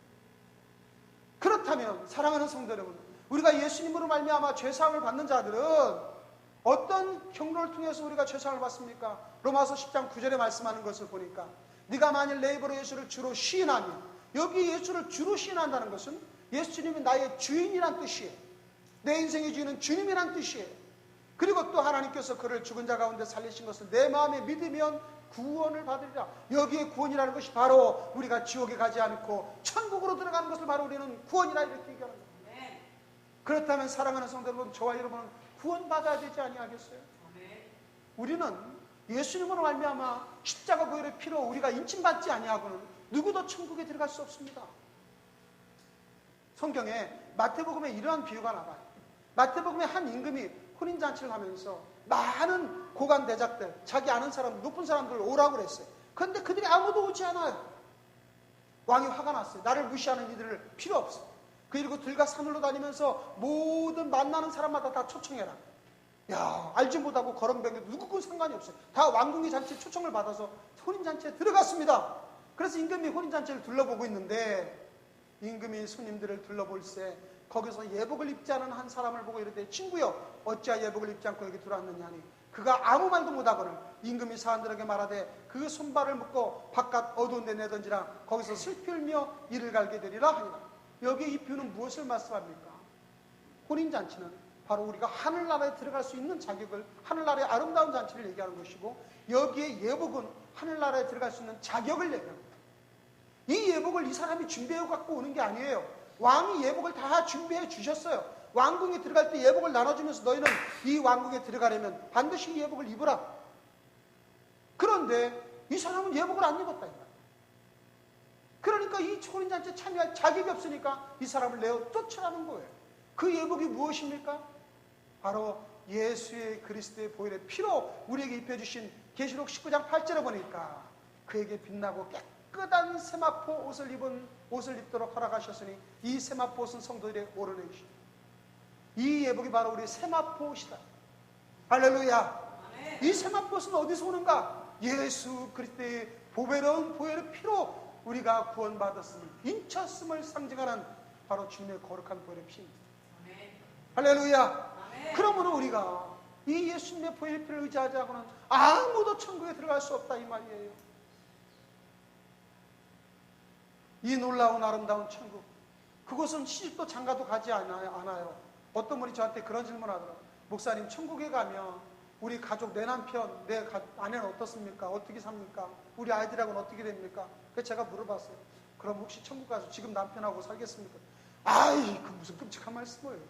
그렇다면 사랑하는 성도 여러분, 우리가 예수님으로 말미암아 죄사함을 받는 자들은 어떤 경로를 통해서 우리가 죄사함을 받습니까? 로마서 10장 9절에 말씀하는 것을 보니까 네가 만일 내 입으로 예수를 주로 시인하면, 여기 예수를 주로 시인한다는 것은 예수님이 나의 주인이란 뜻이에요. 내 인생의 주인은 주님이란 뜻이에요. 그리고 또 하나님께서 그를 죽은 자 가운데 살리신 것을 내 마음에 믿으면 구원을 받으리라. 여기에 구원이라는 것이 바로 우리가 지옥에 가지 않고 천국으로 들어가는 것을 바로 우리는 구원이라 이렇게 얘기하는 겁니다. 그렇다면 사랑하는 성도 여러분, 저와 여러분은 구원받아야 되지 아니하겠어요? 우리는 예수님으로 말미암아 십자가 보혈의 피로 우리가 인침받지 아니하고는 누구도 천국에 들어갈 수 없습니다. 성경에 마태복음에 이러한 비유가 나와요. 마태복음에 한 임금이 혼인잔치를 하면서 많은 고관 대작들, 자기 아는 사람, 높은 사람들 오라고 그랬어요. 그런데 그들이 아무도 오지 않아요. 왕이 화가 났어요. 나를 무시하는 이들을 필요 없어. 그리고 들과 산으로 다니면서 모든 만나는 사람마다 다 초청해라. 야, 알지 못하고 거렁뱅이도 누구건 상관이 없어요. 다 왕궁의 잔치에 초청을 받아서 혼인잔치에 들어갔습니다. 그래서 임금이 혼인잔치를 둘러보고 있는데 임금이 손님들을 둘러볼세 거기서 예복을 입지 않은 한 사람을 보고 이르되 친구여 어찌하여 예복을 입지 않고 여기 들어왔느냐 하니 그가 아무 말도 못하거늘 임금이 사람들에게 말하되 그 손발을 묶고 바깥 어두운 데 내던지라 거기서 슬피 울며 이를 갈게 되리라 하니라. 여기 이 비유는 무엇을 말씀합니까? 혼인잔치는 바로 우리가 하늘나라에 들어갈 수 있는 자격을, 하늘나라의 아름다운 잔치를 얘기하는 것이고, 여기에 예복은 하늘나라에 들어갈 수 있는 자격을 얘기합니다. 이 예복을 이 사람이 준비해 갖고 오는 게 아니에요. 왕이 예복을 다 준비해 주셨어요. 왕궁에 들어갈 때 예복을 나눠주면서 너희는 이 왕궁에 들어가려면 반드시 이 예복을 입으라. 그런데 이 사람은 예복을 안 입었다. 그러니까 이 혼인잔치에 참여할 자격이 없으니까 이 사람을 내어 쫓아가는 거예요. 그 예복이 무엇입니까? 바로 예수의 그리스도의 보혈의 피로 우리에게 입혀주신 계시록 19장 8절에 보니까 그에게 빛나고 깨끗한 세마포 옷을 입도록 허락하셨으니 이 세마포 옷은 성도들의 오르내이시다. 이 예복이 바로 우리의 세마포 옷이다. 할렐루야. 이 세마포 옷은 어디서 오는가? 예수 그리스도의 보배로운 보혈의 피로 우리가 구원받았음을, 인쳤음을 상징하는 바로 주님의 거룩한 보혈의 피입니다. 할렐루야. 그러므로 우리가 이 예수님의 보혈의 피를 의지하지 않고는 아무도 천국에 들어갈 수 없다 이 말이에요. 이 놀라운 아름다운 천국, 그곳은 시집도 장가도 가지 않아요. 어떤 분이 저한테 그런 질문을 하더라고요. 목사님, 천국에 가면 우리 가족, 내 남편, 내 아내는 어떻습니까? 어떻게 삽니까? 우리 아이들하고는 어떻게 됩니까? 그래서 제가 물어봤어요. 그럼 혹시 천국 가서 지금 남편하고 살겠습니까? 아이, 그 무슨 끔찍한 말씀이에요.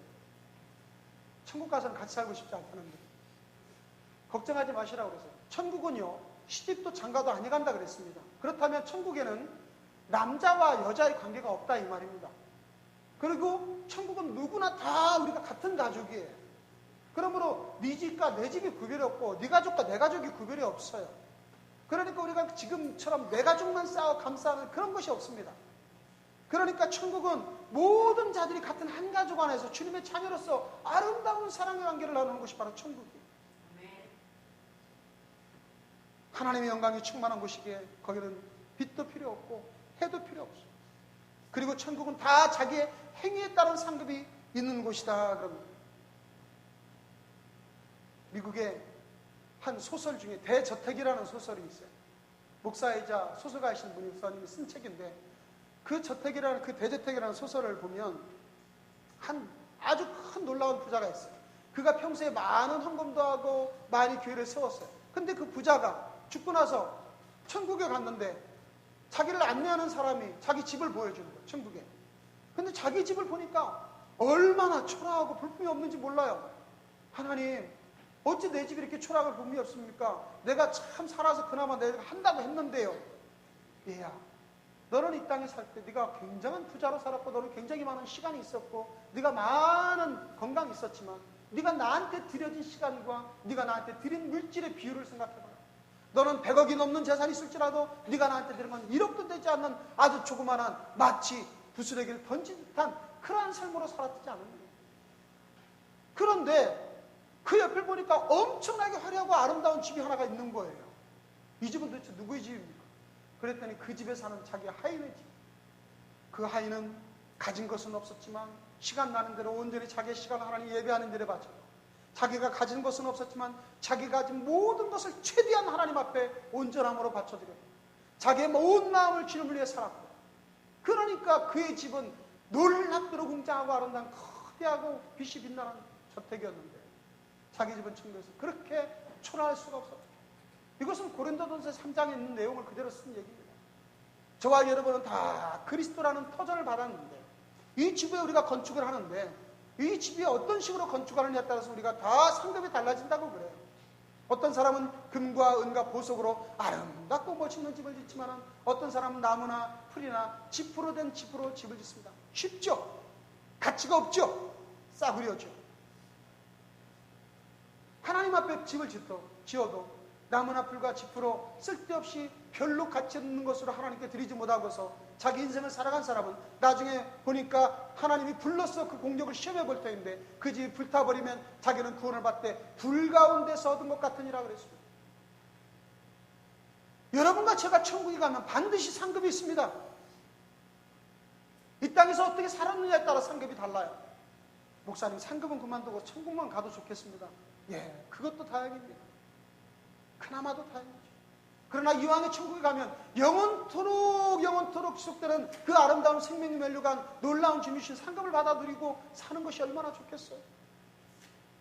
천국 가서는 같이 살고 싶지 않다는데. 걱정하지 마시라고 그랬어요. 천국은요, 시집도 장가도 아니 간다 그랬습니다. 그렇다면 천국에는 남자와 여자의 관계가 없다 이 말입니다. 그리고 천국은 누구나 다 우리가 같은 가족이에요. 그러므로 네 집과 내 집이 구별이 없고 네 가족과 내 가족이 구별이 없어요. 그러니까 우리가 지금처럼 내 가족만 싸워 감싸는 그런 것이 없습니다. 그러니까 천국은 모든 자들이 같은 한 가족 안에서 주님의 자녀로서 아름다운 사랑의 관계를 나누는 것이 바로 천국이에요. 하나님의 영광이 충만한 곳이기에 거기는 빛도 필요 없고 해도 필요 없어요. 그리고 천국은 다 자기의 행위에 따른 상급이 있는 곳이다 그럽니다. 미국의 한 소설 중에 대저택이라는 소설이 있어요. 목사이자 소설가이신 분이 목사님이 쓴 책인데 그 저택이라는, 그 대저택이라는 소설을 보면 한 아주 큰 놀라운 부자가 있어요. 그가 평소에 많은 헌금도 하고 많이 교회를 세웠어요. 근데 그 부자가 죽고 나서 천국에 갔는데 자기를 안내하는 사람이 자기 집을 보여주는 거예요. 천국에. 근데 자기 집을 보니까 얼마나 초라하고 볼품이 없는지 몰라요. 하나님, 어찌 내 집이 이렇게 초라하고 볼품이 없습니까? 내가 참 살아서 그나마 내가 한다고 했는데요. 얘야, 너는 이 땅에 살 때 네가 굉장한 부자로 살았고 너는 굉장히 많은 시간이 있었고 네가 많은 건강이 있었지만 네가 나한테 들여진 시간과 네가 나한테 드린 물질의 비율을 생각해봐라. 너는 100억이 넘는 재산이 있을지라도 네가 나한테 드린 건 1억도 되지 않는 아주 조그만한 마치 부스러기를 던진 듯한 그러한 삶으로 살았지 않느냐. 그런데 그 옆을 보니까 엄청나게 화려하고 아름다운 집이 하나가 있는 거예요. 이 집은 도대체 누구의 집입니까? 그랬더니 그 집에 사는 자기 하인의 집. 그 하인은 가진 것은 없었지만 시간 나는 대로 온전히 자기의 시간을 하나님 예배하는 일에 바쳤고, 자기가 가진 것은 없었지만 자기가 가진 모든 것을 최대한 하나님 앞에 온전함으로 바쳐드렸고, 자기의 온 마음을 주님을 위해 살았고, 그러니까 그의 집은 놀랍도록 웅장하고 아름다운 거대하고 빛이 빛나는 저택이었는데 자기 집은 천국에서 그렇게 초라할 수가 없었다. 이것은 고린도전서 3장에 있는 내용을 그대로 쓴 얘기입니다. 저와 여러분은 다 그리스도라는 터전을 받았는데 이 집에 우리가 건축을 하는데 이 집이 어떤 식으로 건축하느냐에 따라서 우리가 다 상급이 달라진다고 그래요. 어떤 사람은 금과 은과 보석으로 아름답고 멋있는 집을 짓지만 어떤 사람은 나무나 풀이나 지프로 된 집으로 집을 짓습니다. 쉽죠? 가치가 없죠? 싸구려죠. 하나님 앞에 집을 지어도 나무나 풀과 지프로 쓸데없이 별로 가치 없는 것으로 하나님께 드리지 못하고서 자기 인생을 살아간 사람은 나중에 보니까 하나님이 불러서 그 공력을 시험해 볼 터인데 그 집이 불타버리면 자기는 구원을 받되 불 가운데서 얻은 것 같으니라 그랬습니다. 여러분과 제가 천국에 가면 반드시 상급이 있습니다. 이 땅에서 어떻게 살았느냐에 따라 상급이 달라요. 목사님, 상급은 그만두고 천국만 가도 좋겠습니다. 예, 그것도 다행입니다. 그나마도 다행이죠. 그러나 이왕에 천국에 가면 영원토록 지속되는 그 아름다운 생명이 멸류관 놀라운 주님이신 상급을 받아 누리고 사는 것이 얼마나 좋겠어요.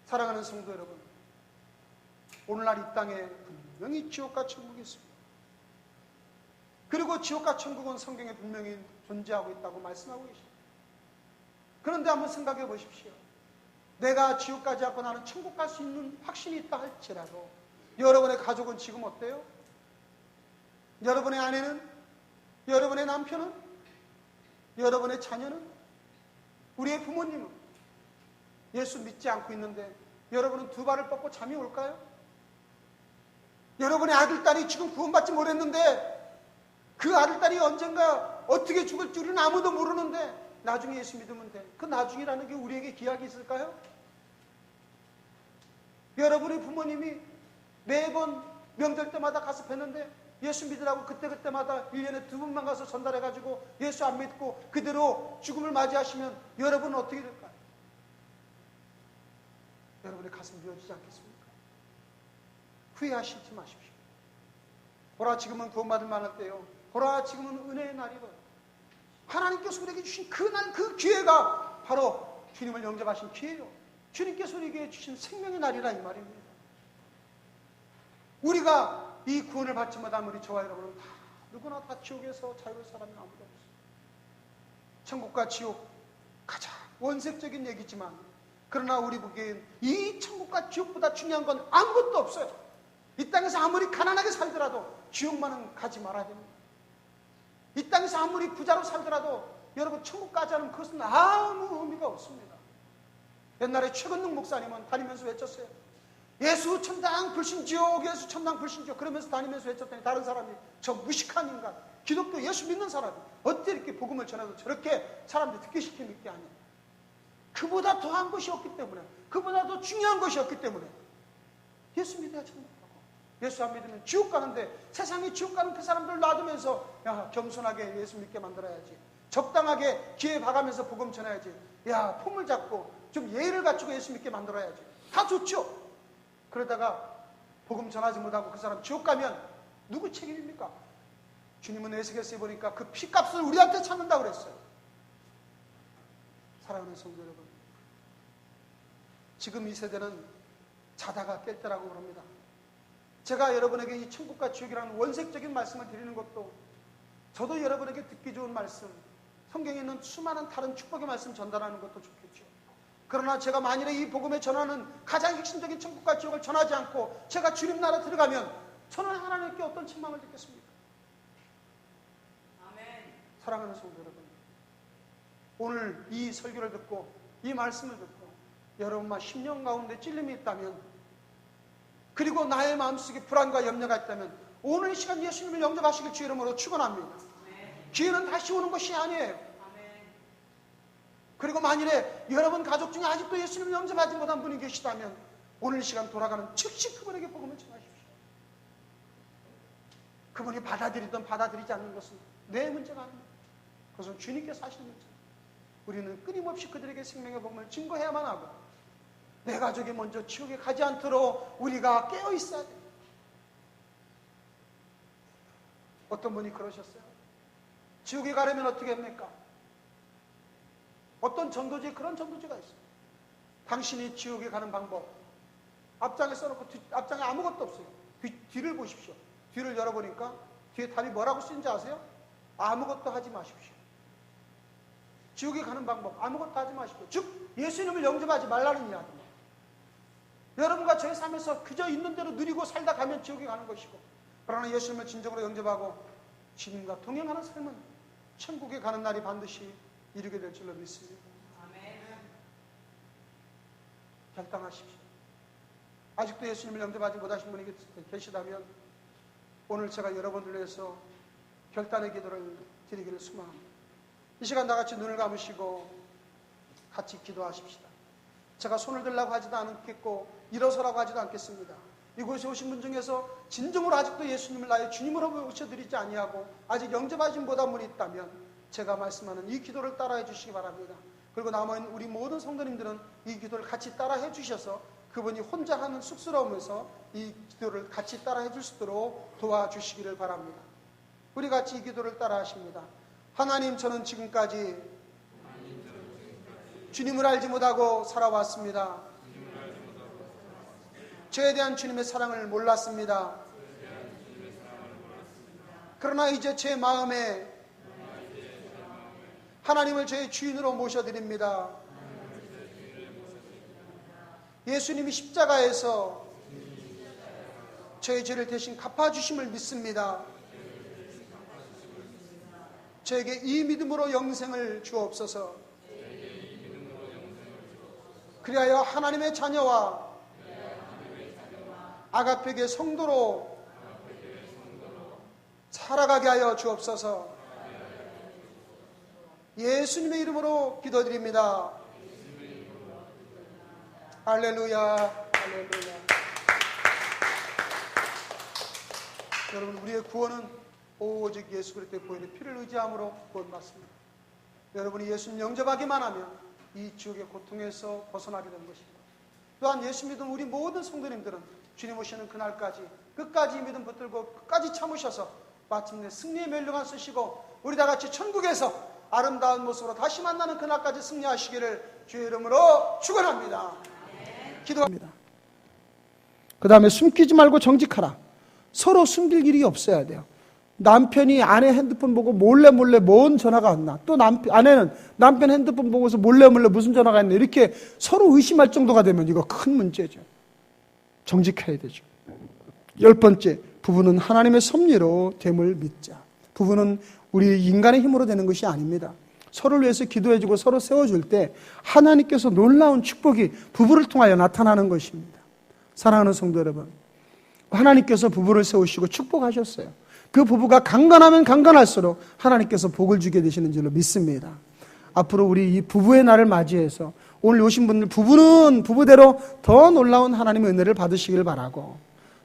사랑하는 성도 여러분, 오늘날 이 땅에 분명히 지옥과 천국이 있습니다. 그리고 지옥과 천국은 성경에 분명히 존재하고 있다고 말씀하고 계십니다. 그런데 한번 생각해 보십시오. 내가 지옥 가지 않고 나는 천국 갈 수 있는 확신이 있다 할지라도 여러분의 가족은 지금 어때요? 여러분의 아내는? 여러분의 남편은? 여러분의 자녀는? 우리의 부모님은? 예수 믿지 않고 있는데 여러분은 두 발을 뻗고 잠이 올까요? 여러분의 아들, 딸이 지금 구원받지 못했는데 그 아들, 딸이 언젠가 어떻게 죽을 줄은 아무도 모르는데 나중에 예수 믿으면 돼. 그 나중이라는 게 우리에게 기약이 있을까요? 여러분의 부모님이 매번 명절 때마다 가서 뵀는데 예수 믿으라고 그때마다 1년에 2번만 가서 전달해가지고 예수 안 믿고 그대로 죽음을 맞이하시면 여러분은 어떻게 될까요? 여러분의 가슴 미어지지 않겠습니까? 후회하시지 마십시오. 보라, 지금은 구원받을 만할 때요. 보라, 지금은 은혜의 날이거든. 하나님께서 우리에게 주신 그 날, 그 기회가 바로 주님을 영접하신 기회예요. 주님께서 우리에게 주신 생명의 날이라 이 말입니다. 우리가 이 구원을 받지 못한 우리 저와 여러분은 다 누구나 다 지옥에서 자유로운 사람이 아무도 없어요. 천국과 지옥 가장 원색적인 얘기지만 그러나 우리 보기엔 이 천국과 지옥보다 중요한 건 아무것도 없어요. 이 땅에서 아무리 가난하게 살더라도 지옥만은 가지 말아야 됩니다. 이 땅에서 아무리 부자로 살더라도 여러분 천국 가지 않으면 그것은 아무 의미가 없습니다. 옛날에 최건능 목사님은 다니면서 외쳤어요. 예수 천당 불신지옥, 예수 천당 불신지옥 그러면서 다니면서 외쳤더니 다른 사람이 저 무식한 인간, 기독교 예수 믿는 사람이 어떻게 이렇게 복음을 전해도 저렇게 사람들이 듣기 쉽게 믿게 하냐. 그보다 더한 것이 없기 때문에, 그보다 더 중요한 것이 없기 때문에 예수 믿어야 천국 가고 예수 안 믿으면 지옥 가는데 세상에 지옥 가는 그 사람들을 놔두면서 야, 겸손하게 예수 믿게 만들어야지, 적당하게 기회 봐가면서 복음 전해야지, 야, 폼을 잡고 좀 예의를 갖추고 예수 믿게 만들어야지, 다 좋죠. 그러다가 복음 전하지 못하고 그 사람 지옥 가면 누구 책임입니까? 주님은 에스겔서에 보니까 그 피값을 우리한테 찾는다고 그랬어요. 사랑하는 성도 여러분, 지금 이 세대는 자다가 깰 때라고 그럽니다. 제가 여러분에게 이 천국과 지옥이라는 원색적인 말씀을 드리는 것도 저도 여러분에게 듣기 좋은 말씀, 성경에 있는 수많은 다른 축복의 말씀 전달하는 것도 좋겠죠. 그러나 제가 만일에 이 복음에 전하는 가장 핵심적인 천국과 지옥을 전하지 않고 제가 주님 나라 들어가면 저는 하나님께 어떤 책망을 듣겠습니까? 아멘. 사랑하는 성도 여러분, 오늘 이 설교를 듣고 이 말씀을 듣고 여러분만 심령 가운데 찔림이 있다면, 그리고 나의 마음속에 불안과 염려가 있다면 오늘 이 시간 예수님을 영접하시길 주 이름으로 축원합니다. 기회는 다시 오는 것이 아니에요. 그리고 만일에 여러분 가족 중에 아직도 예수님을 영접하지 못한 분이 계시다면 오늘 이 시간 돌아가는 즉시 그분에게 복음을 전하십시오. 그분이 받아들이든 받아들이지 않는 것은 내 문제가 아닙니다. 그것은 주님께서 하시는 문제입니다. 우리는 끊임없이 그들에게 생명의 복음을 증거해야만 하고 내 가족이 먼저 지옥에 가지 않도록 우리가 깨어 있어야 됩니다. 어떤 분이 그러셨어요. 지옥에 가려면 어떻게 합니까? 어떤 전도지, 그런 전도지가 있어요. 당신이 지옥에 가는 방법, 앞장에 써놓고 앞장에 아무것도 없어요. 뒤를 보십시오. 뒤를 열어보니까 뒤에 답이 뭐라고 쓰인지 아세요? 아무것도 하지 마십시오. 지옥에 가는 방법, 아무것도 하지 마십시오. 즉 예수님을 영접하지 말라는 이야기입니다. 여러분과 저의 삶에서 그저 있는 대로 누리고 살다 가면 지옥에 가는 것이고, 그러나 예수님을 진정으로 영접하고 주님과 동행하는 삶은 천국에 가는 날이 반드시 이루게 될 줄로 믿습니다. 결단하십시오. 아직도 예수님을 영접하지 못하신 분이 계시다면 오늘 제가 여러분들을 위해서 결단의 기도를 드리기를 소망합니다. 이 시간 다같이 눈을 감으시고 같이 기도하십시다. 제가 손을 들라고 하지도 않겠고 일어서라고 하지도 않겠습니다. 이곳에 오신 분 중에서 진정으로 아직도 예수님을 나의 주님으로 모셔드리지 아니하고 아직 영접하지 못한 분이 있다면 제가 말씀하는 이 기도를 따라해 주시기 바랍니다. 그리고 남은 우리 모든 성도님들은 이 기도를 같이 따라해 주셔서 그분이 혼자 하는 쑥스러움에서 이 기도를 같이 따라해 줄 수 있도록 도와주시기를 바랍니다. 우리 같이 이 기도를 따라 하십니다. 하나님, 저는 지금까지 주님을 알지 못하고 살아왔습니다. 저에 대한 주님의 사랑을 몰랐습니다. 그러나 이제 제 마음에 하나님을 저의 주인으로 모셔드립니다. 예수님이 십자가에서 저의 죄를 대신 갚아주심을 믿습니다. 저에게 이 믿음으로 영생을 주옵소서. 그리하여 하나님의 자녀와 아가페의 성도로 살아가게 하여 주옵소서. 예수님의 이름으로 기도드립니다. 할렐루야, 할렐루야. 여러분, 우리의 구원은 오직 예수 그리스도의 보혈의 피를 의지함으로 구원받습니다. 여러분이 예수님 영접하기만 하면 이 지옥의 고통에서 벗어나게 되는 것입니다. 또한 예수 믿은 우리 모든 성도님들은 주님 오시는 그날까지 끝까지 믿음 붙들고 끝까지 참으셔서 마침내 승리의 멸류관 쓰시고 우리 다 같이 천국에서 아름다운 모습으로 다시 만나는 그날까지 승리하시기를 주의 이름으로 축원합니다. 기도합니다. 그 다음에 숨기지 말고 정직하라. 서로 숨길 일이 없어야 돼요. 남편이 아내 핸드폰 보고 몰래 뭔 전화가 왔나, 또 아내는 남편 핸드폰 보고서 몰래 무슨 전화가 왔나, 이렇게 서로 의심할 정도가 되면 이거 큰 문제죠. 정직해야 되죠. 10번째, 부부는 하나님의 섭리로 됨을 믿자. 부부는 우리 인간의 힘으로 되는 것이 아닙니다. 서로를 위해서 기도해주고 서로 세워줄 때 하나님께서 놀라운 축복이 부부를 통하여 나타나는 것입니다. 사랑하는 성도 여러분, 하나님께서 부부를 세우시고 축복하셨어요. 그 부부가 강건하면 강건할수록 하나님께서 복을 주게 되시는 줄로 믿습니다. 앞으로 우리 이 부부의 날을 맞이해서 오늘 오신 분들, 부부는 부부대로 더 놀라운 하나님의 은혜를 받으시길 바라고,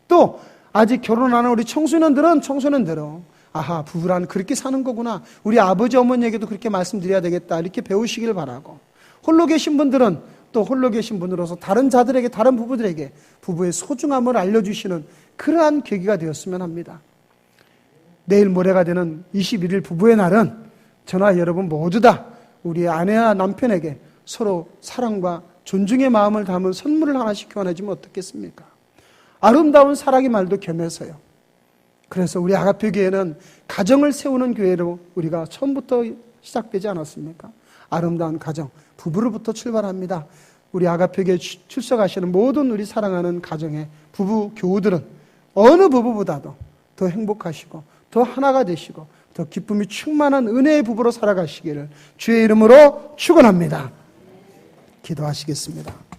또 아직 결혼 안 한 우리 청소년들은 청소년대로 아하, 부부란 그렇게 사는 거구나, 우리 아버지 어머니에게도 그렇게 말씀드려야 되겠다, 이렇게 배우시길 바라고, 홀로 계신 분들은 또 홀로 계신 분으로서 다른 자들에게, 다른 부부들에게 부부의 소중함을 알려주시는 그러한 계기가 되었으면 합니다. 내일 모레가 되는 21일 부부의 날은 저나 여러분 모두 다 우리 아내와 남편에게 서로 사랑과 존중의 마음을 담은 선물을 하나씩 교환해주면 어떻겠습니까? 아름다운 사랑의 말도 겸해서요. 그래서 우리 아가페 교회는 가정을 세우는 교회로 우리가 처음부터 시작되지 않았습니까? 아름다운 가정, 부부로부터 출발합니다. 우리 아가페 교회에 출석하시는 모든 우리 사랑하는 가정의 부부 교우들은 어느 부부보다도 더 행복하시고 더 하나가 되시고 더 기쁨이 충만한 은혜의 부부로 살아가시기를 주의 이름으로 축원합니다. 기도하시겠습니다.